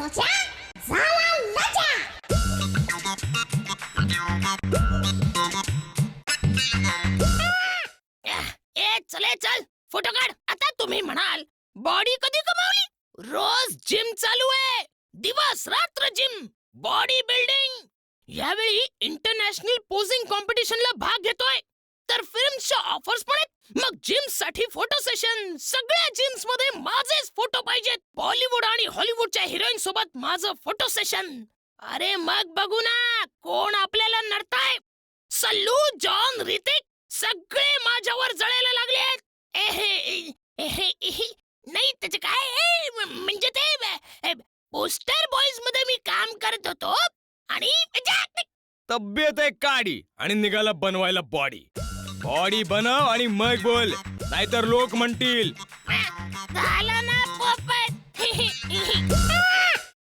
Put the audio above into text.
सोचा झाला लजा. चले चल फोटो काढ. आता तुम्ही म्हणाल बॉडी कधी कमावली? रोज जिम चालू आहे, दिवस रात्र जिम, बॉडी बिल्डिंग. यावेळी इंटरनॅशनल पोजिंग कॉम्पिटिशनला भाग घेतोय, तर फिल्मच्या ऑफर्स पण आहेत. मग जिम साठी फोटो सेशन. सगळ्या जिम्स मध्ये माझेच फोटो पाहिजेत. बॉलिवूड आणि हॉलिवूडच्या हिरोईन सोबत माझं फोटो सेशन. अरे मग बघू ना कोण आपल्याला नडताय. सल्लू, जॉन, ऋतिक सगळे माझ्यावर जळायला लागलेत. नाही त्याचे काय म्हणजे ते पोस्टर बॉयज मध्ये मी काम करत होतो आणि तब्येत आहे काडी आणि निघाला बनवायला बॉडी. बॉडी बनव आणि मग बोल, नाहीतर लोक म्हणतील झालं ना पोपट.